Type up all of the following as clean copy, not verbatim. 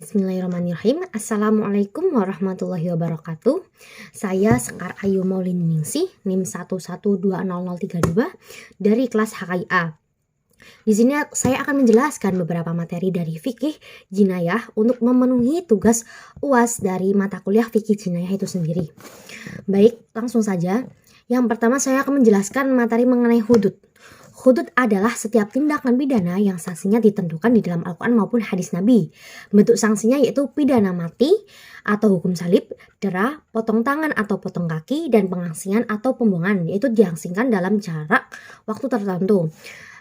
Bismillahirrahmanirrahim. Assalamualaikum warahmatullahi wabarakatuh. Saya Sekar Ayu Mauliningsih, NIM 1120032 dari kelas HKIA. Di sini saya akan menjelaskan beberapa materi dari fikih jinayah untuk memenuhi tugas UAS dari mata kuliah fikih jinayah itu sendiri. Baik, langsung saja. Yang pertama saya akan menjelaskan materi mengenai hudud. Hudud adalah setiap tindakan pidana yang sanksinya ditentukan di dalam Al-Quran maupun hadis Nabi. Bentuk sanksinya yaitu pidana mati atau hukum salib, dera, potong tangan atau potong kaki, dan pengasihan atau pembuangan, yaitu dihangsingkan dalam jarak waktu tertentu.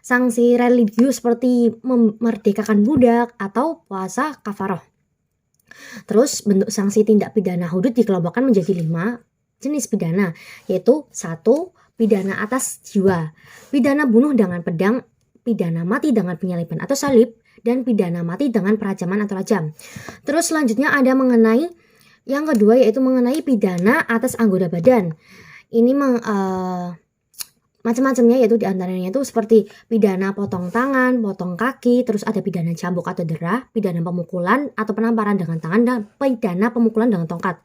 Sanksi religius seperti memerdekakan budak atau puasa kafaroh. Terus bentuk sanksi tindak pidana hudud dikelompokkan menjadi 5 jenis pidana, yaitu 1. Pidana atas jiwa, pidana bunuh dengan pedang, pidana mati dengan penyaliban atau salib, dan pidana mati dengan perajaman atau rajam. Terus selanjutnya ada mengenai yang kedua, yaitu mengenai pidana atas anggota badan. Ini macam-macamnya, yaitu diantaranya itu seperti pidana potong tangan, potong kaki, terus ada pidana cambuk atau dera, pidana pemukulan atau penamparan dengan tangan, dan pidana pemukulan dengan tongkat.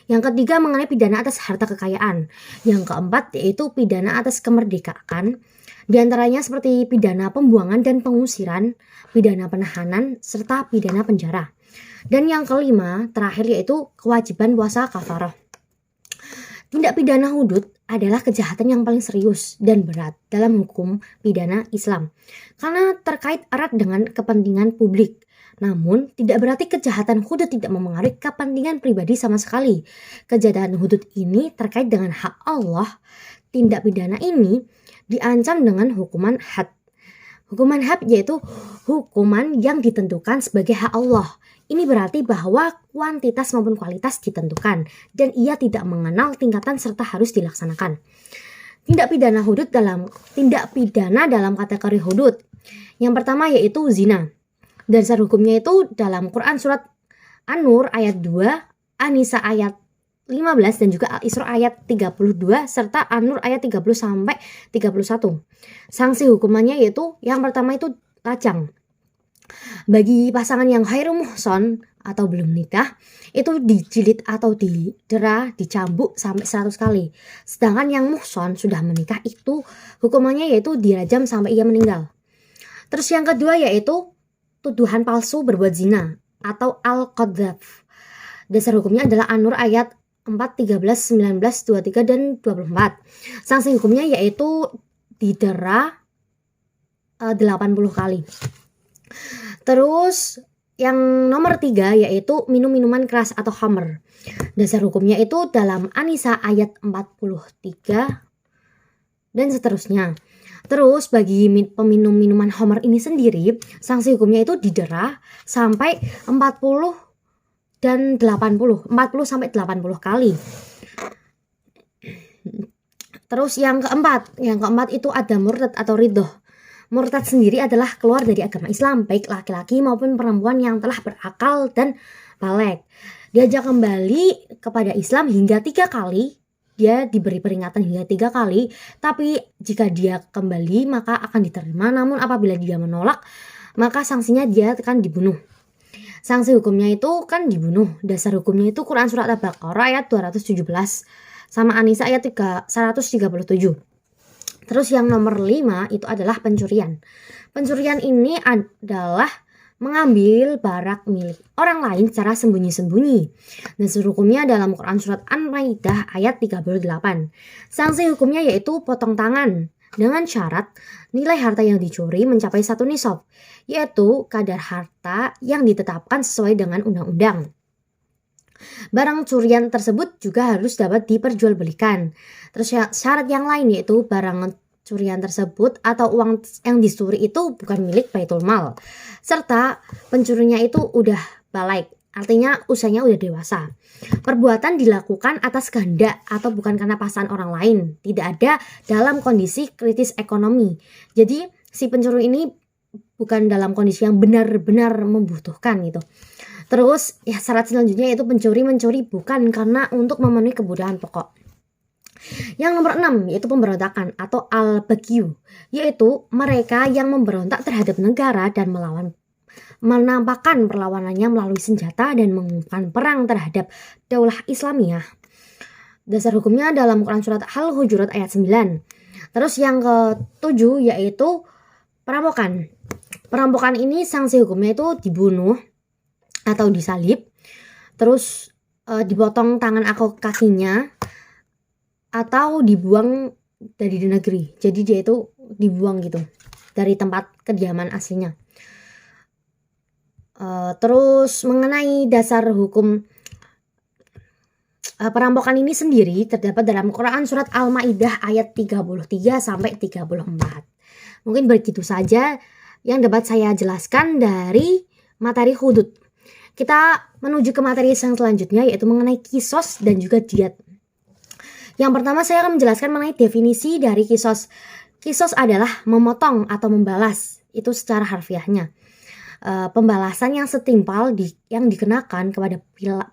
Yang ketiga mengenai pidana atas harta kekayaan. Yang keempat yaitu pidana atas kemerdekaan. Di antaranya seperti pidana pembuangan dan pengusiran, pidana penahanan, serta pidana penjara. Dan yang kelima terakhir yaitu kewajiban puasa kafaroh. Tindak pidana hudud adalah kejahatan yang paling serius dan berat dalam hukum pidana Islam karena terkait erat dengan kepentingan publik. Namun, tidak berarti kejahatan hudud tidak memengaruhi kepentingan pribadi sama sekali. Kejahatan hudud ini terkait dengan hak Allah. Tindak pidana ini diancam dengan hukuman had. Hukuman had yaitu hukuman yang ditentukan sebagai hak Allah. Ini berarti bahwa kuantitas maupun kualitas ditentukan dan ia tidak mengenal tingkatan serta harus dilaksanakan. Tindak pidana dalam kategori hudud. Yang pertama yaitu zina. Dasar hukumnya itu dalam Quran surat An-Nur ayat 2, An-Nisa ayat 15 dan juga Al-Isra ayat 32 serta An-Nur ayat 30 sampai 31. Sanksi hukumannya yaitu yang pertama itu rajam. Bagi pasangan yang khairu muhson atau belum nikah, itu dijilid atau didera, dicambuk sampai 100 kali. Sedangkan yang muhson sudah menikah itu hukumannya yaitu dirajam sampai ia meninggal. Terus yang kedua yaitu tuduhan palsu berbuat zina atau al-qadzaf. Dasar hukumnya adalah An-Nur ayat 4, 13, 19, 23, dan 24. Sanksi hukumnya yaitu didera 80 kali. Terus yang nomor 3 yaitu minum-minuman keras atau khamr. Dasar hukumnya itu dalam An-Nisa ayat 43 dan seterusnya. Terus bagi peminum minuman khamr ini sendiri, sanksi hukumnya itu didera sampai 40 sampai 80 kali. Terus yang keempat itu ada murtad atau ridhoh. Murtad sendiri adalah keluar dari agama Islam, baik laki-laki maupun perempuan yang telah berakal dan baligh. Diajak kembali kepada Islam hingga 3 kali. Dia diberi peringatan hingga 3 kali, tapi jika dia kembali maka akan diterima, namun apabila dia menolak maka sanksinya dia akan dibunuh. Sanksi hukumnya itu kan dibunuh. Dasar hukumnya itu Quran surat Al-Baqarah ayat 217 sama An-Nisa ayat 137. Terus yang nomor 5 itu adalah pencurian. Pencurian ini adalah mengambil barang milik orang lain secara sembunyi-sembunyi. Dasar hukumnya dalam Quran surat An-Maidah ayat 38. Sanksi hukumnya yaitu potong tangan dengan syarat nilai harta yang dicuri mencapai 1 nisab, yaitu kadar harta yang ditetapkan sesuai dengan undang-undang. Barang curian tersebut juga harus dapat diperjualbelikan. Terus syarat yang lain yaitu barang curian tersebut atau uang yang dicuri itu bukan milik Baitul Mal, serta pencurinya itu udah baligh, artinya usianya udah dewasa. Perbuatan dilakukan atas kehendak atau bukan karena paksaan orang lain, tidak ada dalam kondisi kritis ekonomi. Jadi si pencuri ini bukan dalam kondisi yang benar-benar membutuhkan gitu. Terus ya syarat selanjutnya yaitu mencuri bukan karena untuk memenuhi kebutuhan pokok. Yang nomor 6 yaitu pemberontakan atau al-Baghyu, yaitu mereka yang memberontak terhadap negara dan melawan menampakkan perlawanannya melalui senjata dan mengumumkan perang terhadap Daulah Islamiyah. Dasar hukumnya dalam Quran Surat Al-Hujurat ayat 9. Terus yang ke-7 yaitu perampokan. Perampokan ini sanksi hukumnya itu dibunuh atau disalib, terus dipotong tangan atau kakinya, atau dibuang dari negeri. Jadi dia itu dibuang gitu dari tempat kediaman aslinya. Terus mengenai dasar hukum perampokan ini sendiri terdapat dalam Quran Surat Al-Ma'idah ayat 33 sampai 34. Mungkin begitu saja yang dapat saya jelaskan dari materi hudud. Kita menuju ke materi yang selanjutnya, yaitu mengenai kisos dan juga diat. Yang pertama saya akan menjelaskan mengenai definisi dari kisos. Kisos adalah memotong atau membalas, itu secara harfiahnya. Pembalasan yang setimpal yang dikenakan kepada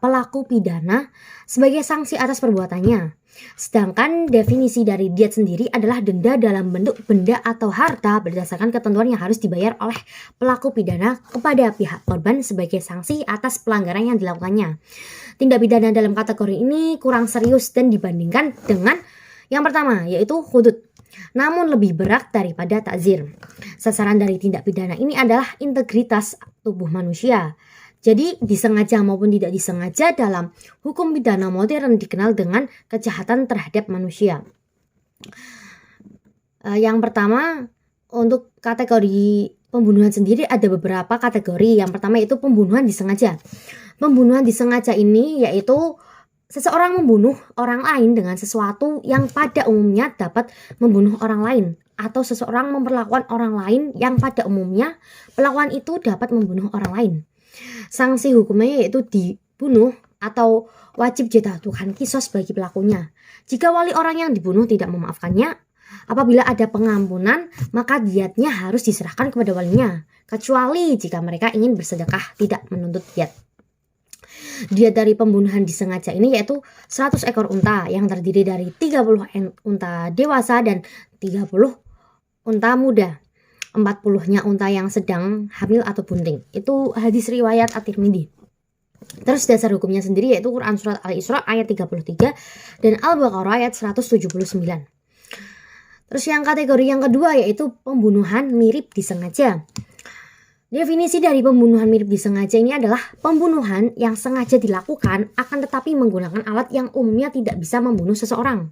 pelaku pidana sebagai sanksi atas perbuatannya. Sedangkan definisi dari diat sendiri adalah denda dalam bentuk benda atau harta berdasarkan ketentuan yang harus dibayar oleh pelaku pidana kepada pihak korban sebagai sanksi atas pelanggaran yang dilakukannya. Tindak pidana dalam kategori ini kurang serius dan dibandingkan dengan yang pertama, yaitu hudud, namun lebih berat daripada takzir. Sasaran dari tindak pidana ini adalah integritas tubuh manusia. Jadi disengaja maupun tidak disengaja dalam hukum pidana modern dikenal dengan kejahatan terhadap manusia. Yang pertama, untuk kategori pembunuhan sendiri ada beberapa kategori. Yang pertama itu pembunuhan disengaja. Pembunuhan disengaja ini yaitu seseorang membunuh orang lain dengan sesuatu yang pada umumnya dapat membunuh orang lain, atau seseorang memperlakukan orang lain yang pada umumnya perlakuan itu dapat membunuh orang lain. Sanksi hukumnya yaitu dibunuh atau wajib dijatuhkan kisos bagi pelakunya. Jika wali orang yang dibunuh tidak memaafkannya, apabila ada pengampunan, maka diatnya harus diserahkan kepada walinya, kecuali jika mereka ingin bersedekah tidak menuntut diat. Diat dari pembunuhan disengaja ini yaitu 100 ekor unta yang terdiri dari 30 unta dewasa dan 30 unta muda. 40-nya unta yang sedang hamil atau bunting. Itu hadis riwayat At-Tirmidzi. Terus dasar hukumnya sendiri yaitu Quran Surat Al-Isra ayat 33 dan Al-Baqarah ayat 179. Terus yang kategori yang kedua yaitu pembunuhan mirip disengaja. Definisi dari pembunuhan mirip disengaja ini adalah pembunuhan yang sengaja dilakukan akan tetapi menggunakan alat yang umumnya tidak bisa membunuh seseorang.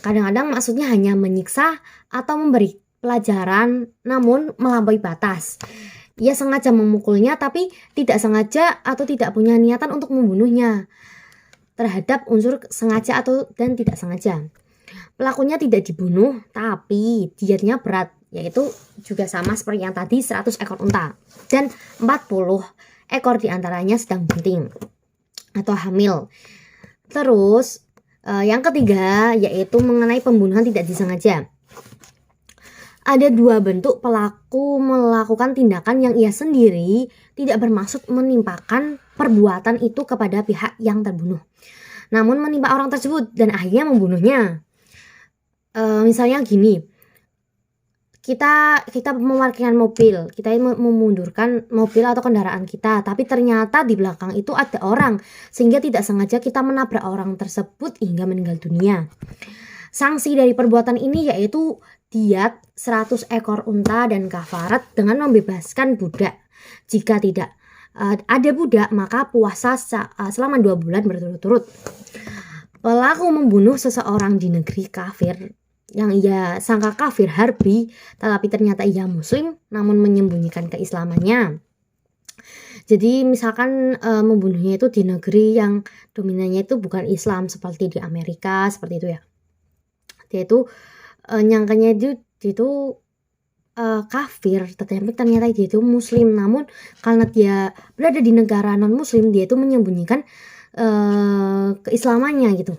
Kadang-kadang maksudnya hanya menyiksa atau memberi pelajaran namun melampaui batas. Ia sengaja memukulnya tapi tidak sengaja atau tidak punya niatan untuk membunuhnya. Terhadap unsur sengaja atau dan tidak sengaja. Pelakunya tidak dibunuh tapi diatnya berat, yaitu juga sama seperti yang tadi 100 ekor unta dan 40 ekor diantaranya sedang bunting atau hamil. Terus yang ketiga yaitu mengenai pembunuhan tidak disengaja. Ada dua bentuk pelaku melakukan tindakan yang ia sendiri tidak bermaksud menimpakan perbuatan itu kepada pihak yang terbunuh, namun menimpa orang tersebut dan akhirnya membunuhnya. Misalnya gini, kita memarkirkan mobil, kita memundurkan mobil atau kendaraan kita, tapi ternyata di belakang itu ada orang, sehingga tidak sengaja kita menabrak orang tersebut hingga meninggal dunia. Sanksi dari perbuatan ini yaitu diat 100 ekor unta dan kafarat dengan membebaskan budak. Jika tidak ada budak, maka puasa selama 2 bulan berturut-turut. Pelaku membunuh seseorang di negeri kafir yang ia sangka kafir harbi, tetapi ternyata ia muslim namun menyembunyikan keislamannya. Jadi misalkan membunuhnya itu di negeri yang dominannya itu bukan Islam seperti di Amerika, seperti itu ya. Dia itu nyangkanya itu kafir, tetapi ternyata dia itu muslim, namun karena dia berada di negara non muslim, dia itu menyembunyikan keislamannya gitu.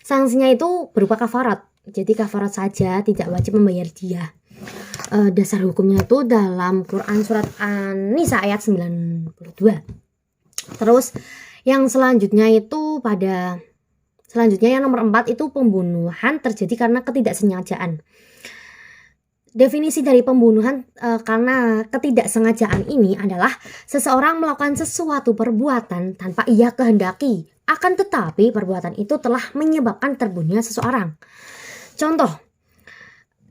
Sanksinya itu berupa kafarat. Jadi kafarat saja, tidak wajib membayar diah. Dasar hukumnya itu dalam Quran Surat An-Nisa ayat 92. Terus yang selanjutnya yang nomor 4 itu pembunuhan terjadi karena ketidaksengajaan. Definisi dari pembunuhan karena ketidaksengajaan ini adalah seseorang melakukan sesuatu perbuatan tanpa ia kehendaki, akan tetapi perbuatan itu telah menyebabkan terbunuhnya seseorang. Contoh,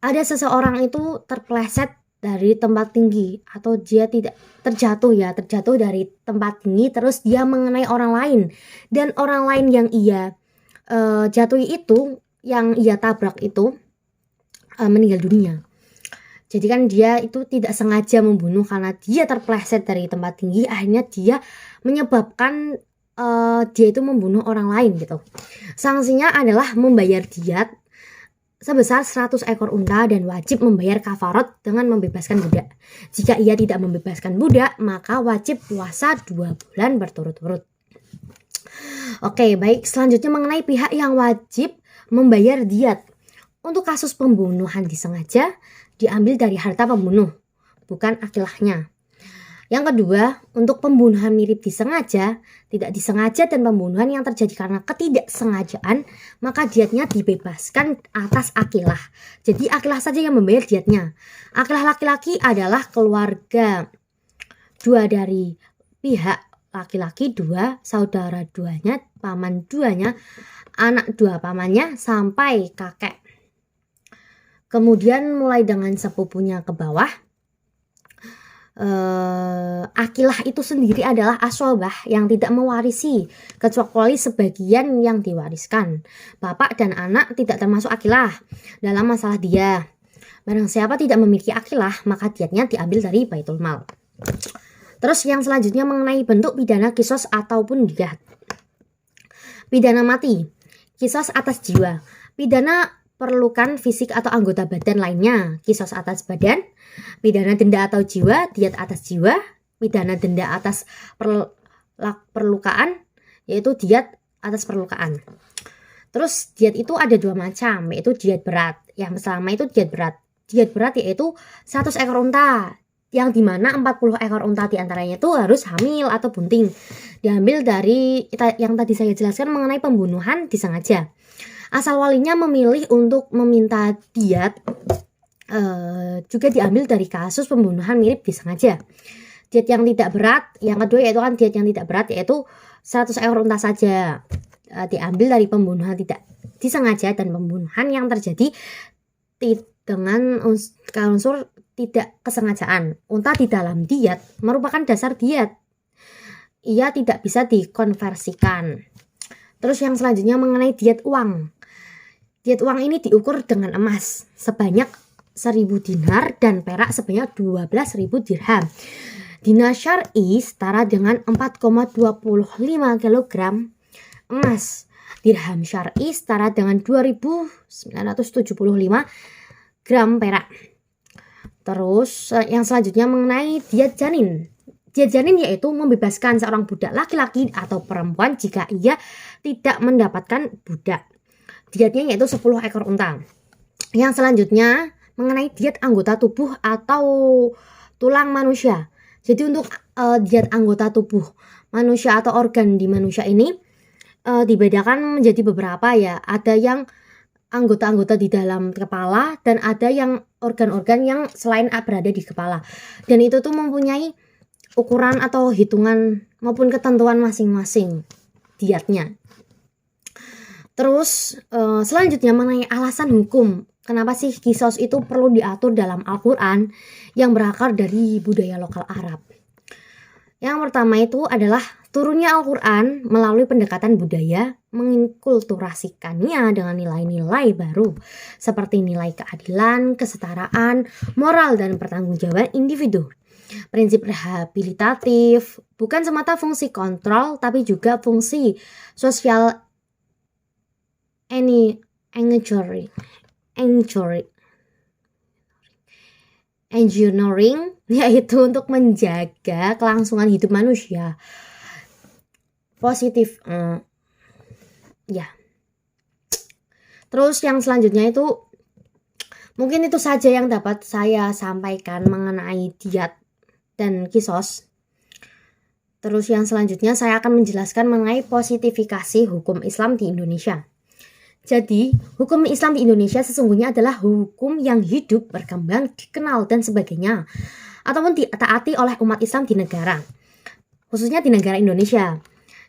ada seseorang itu terpleset dari tempat tinggi atau dia tidak terjatuh dari tempat tinggi, terus dia mengenai orang lain, dan orang lain yang ia jatuhi itu, yang ia tabrak itu meninggal dunia. Jadi kan dia itu tidak sengaja membunuh karena dia terpleset dari tempat tinggi, akhirnya dia menyebabkan dia itu membunuh orang lain gitu. Sanksinya adalah membayar diat sebesar 100 ekor unta dan wajib membayar kafarat dengan membebaskan budak. Jika ia tidak membebaskan budak, maka wajib puasa 2 bulan berturut-turut. Oke, baik, selanjutnya mengenai pihak yang wajib membayar diat. Untuk kasus pembunuhan disengaja, diambil dari harta pembunuh, bukan akilahnya. Yang kedua, untuk pembunuhan mirip disengaja, tidak disengaja dan pembunuhan yang terjadi karena ketidaksengajaan, maka diatnya dibebaskan atas akilah. Jadi akilah saja yang membayar diatnya. Akilah laki-laki adalah keluarga 2 dari pihak laki-laki 2, saudara 2-nya, paman 2-nya, anak 2 pamannya, sampai kakek. Kemudian mulai dengan sepupunya ke bawah. Akilah itu sendiri adalah asobah yang tidak mewarisi kecuali sebagian yang diwariskan. Bapak dan anak tidak termasuk akilah dalam masalah dia. Barang siapa tidak memiliki akilah, maka diatnya diambil dari baitul mal. Terus yang selanjutnya mengenai bentuk pidana kisos ataupun diat. Pidana mati, kisos atas jiwa. Pidana perlukan fisik atau anggota badan lainnya, kisos atas badan. Pidana denda atau jiwa, diat atas jiwa. Pidana denda atas perlukaan, yaitu diat atas perlukaan. Terus diat itu ada 2 macam, yaitu diat berat. Yang pertama itu diat berat. Diat berat yaitu 100 ekor unta, yang dimana 40 ekor unta diantaranya itu harus hamil atau bunting. Diambil dari yang tadi saya jelaskan mengenai pembunuhan disengaja. Asal walinya memilih untuk meminta diat juga diambil dari kasus pembunuhan mirip disengaja. Diat yang tidak berat, yang kedua yaitu kan diat yang tidak berat, yaitu 100 ekor unta saja, diambil dari pembunuhan tidak disengaja dan pembunuhan yang terjadi dengan unsur tidak kesengajaan. Unta di dalam diat merupakan dasar diat, ia tidak bisa dikonversikan. Terus yang selanjutnya mengenai diat uang. Diat uang ini diukur dengan emas sebanyak 1000 dinar dan perak sebanyak 12.000 dirham. Dinar syar'i setara dengan 4,25 kg emas. Dirham syar'i setara dengan 2.975 gram perak. Terus yang selanjutnya mengenai diat janin. Diat janin yaitu membebaskan seorang budak laki-laki atau perempuan jika ia tidak mendapatkan budak. Diatnya yaitu 10 ekor unta. Yang selanjutnya mengenai diat anggota tubuh atau tulang manusia. Jadi untuk diat anggota tubuh manusia atau organ di manusia ini dibedakan menjadi beberapa ya. Ada yang anggota-anggota di dalam kepala dan ada yang organ-organ yang selain berada di kepala. Dan itu tuh mempunyai ukuran atau hitungan maupun ketentuan masing-masing diatnya. Terus selanjutnya mengenai alasan hukum. Kenapa sih kisos itu perlu diatur dalam Al-Quran yang berakar dari budaya lokal Arab? Yang pertama itu adalah turunnya Al-Quran melalui pendekatan budaya menginkulturasikannya dengan nilai-nilai baru seperti nilai keadilan, kesetaraan, moral, dan pertanggungjawaban individu. Prinsip rehabilitatif bukan semata fungsi kontrol tapi juga fungsi sosial engineering, yaitu untuk menjaga kelangsungan hidup manusia positif. Terus yang selanjutnya itu mungkin itu saja yang dapat saya sampaikan mengenai diat dan kisos. Terus yang selanjutnya saya akan menjelaskan mengenai positifikasi hukum Islam di Indonesia. Jadi, hukum Islam di Indonesia sesungguhnya adalah hukum yang hidup, berkembang, dikenal, dan sebagainya, ataupun ditaati oleh umat Islam di negara, khususnya di negara Indonesia.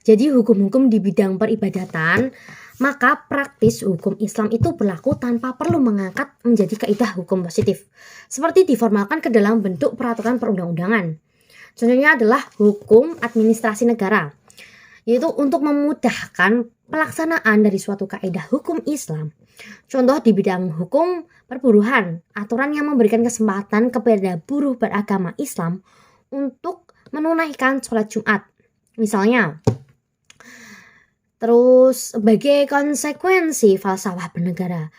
Jadi, hukum-hukum di bidang peribadatan, maka praktis hukum Islam itu berlaku tanpa perlu mengangkat menjadi kaidah hukum positif, seperti diformalkan ke dalam bentuk peraturan perundang-undangan. Contohnya adalah hukum administrasi negara, yaitu untuk memudahkan pelaksanaan dari suatu kaidah hukum Islam. Contoh di bidang hukum perburuhan, aturan yang memberikan kesempatan kepada buruh beragama Islam untuk menunaikan sholat Jumat, misalnya. Terus sebagai konsekuensi falsafah bernegara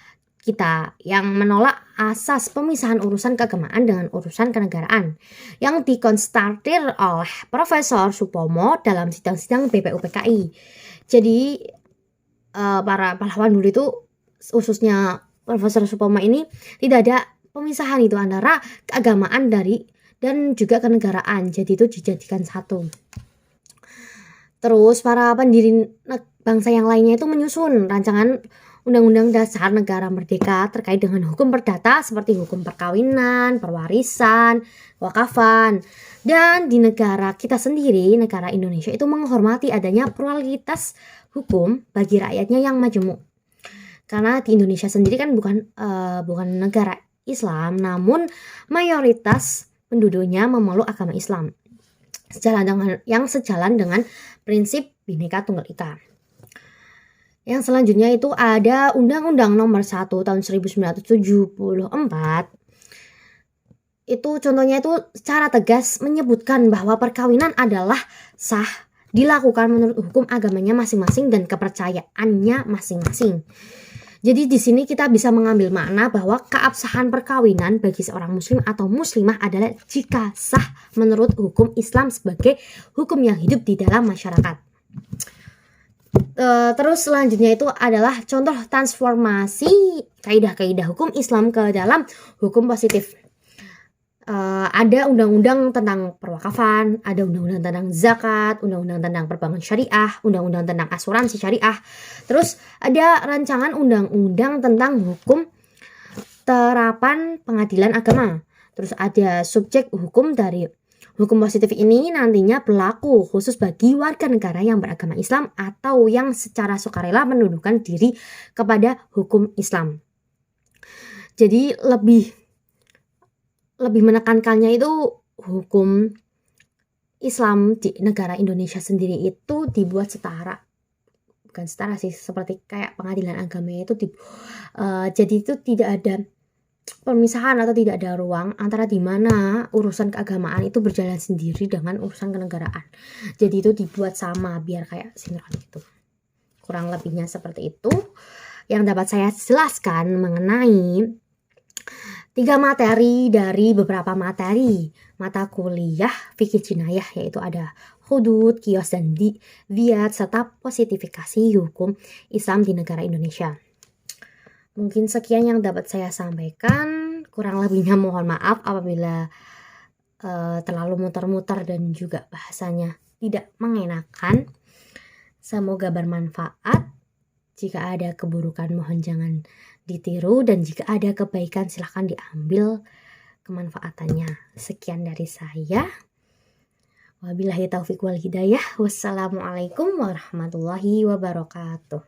kita yang menolak asas pemisahan urusan keagamaan dengan urusan kenegaraan yang dikonstatir oleh Profesor Supomo dalam sidang-sidang BPUPKI. Jadi para pahlawan dulu itu, khususnya Profesor Supomo ini, tidak ada pemisahan itu antara keagamaan dan juga kenegaraan. Jadi itu dijadikan satu. Terus para pendiri bangsa yang lainnya itu menyusun rancangan Undang-Undang Dasar Negara Merdeka terkait dengan hukum perdata seperti hukum perkawinan, perwarisan, wakafan. Dan di negara kita sendiri, negara Indonesia itu menghormati adanya pluralitas hukum bagi rakyatnya yang majemuk. Karena di Indonesia sendiri kan bukan negara Islam, namun mayoritas penduduknya memeluk agama Islam. Sejalan dengan prinsip Bhinneka Tunggal Ika. Yang selanjutnya itu ada Undang-Undang Nomor 1 Tahun 1974. Itu contohnya itu secara tegas menyebutkan bahwa perkawinan adalah sah dilakukan menurut hukum agamanya masing-masing dan kepercayaannya masing-masing. Jadi di sini kita bisa mengambil makna bahwa keabsahan perkawinan bagi seorang muslim atau muslimah adalah jika sah menurut hukum Islam sebagai hukum yang hidup di dalam masyarakat. Terus selanjutnya itu adalah contoh transformasi kaidah-kaidah hukum Islam ke dalam hukum positif. Ada undang-undang tentang perwakafan, ada undang-undang tentang zakat, undang-undang tentang perbankan syariah, undang-undang tentang asuransi syariah. Terus ada rancangan undang-undang tentang hukum terapan pengadilan agama. Terus ada subjek hukum dari hukum positif ini nantinya berlaku khusus bagi warga negara yang beragama Islam atau yang secara sukarela menundukkan diri kepada hukum Islam. Jadi lebih menekankannya itu hukum Islam di negara Indonesia sendiri itu dibuat setara. Bukan setara sih, seperti kayak pengadilan agama itu jadi itu tidak ada pemisahan atau tidak ada ruang antara di mana urusan keagamaan itu berjalan sendiri dengan urusan kenegaraan. Jadi itu dibuat sama biar kayak sinkron gitu. Kurang lebihnya seperti itu yang dapat saya jelaskan mengenai 3 materi dari beberapa materi mata kuliah fikih jinayah, yaitu ada hudud, qiyas, dan diyat serta positifikasi hukum Islam di negara Indonesia. Mungkin sekian yang dapat saya sampaikan. Kurang lebihnya mohon maaf apabila terlalu muter-muter dan juga bahasanya tidak mengenakan. Semoga bermanfaat. Jika ada keburukan mohon jangan ditiru, dan jika ada kebaikan silahkan diambil kemanfaatannya. Sekian dari saya. Wabillahi taufiq wal hidayah. Wassalamualaikum warahmatullahi wabarakatuh.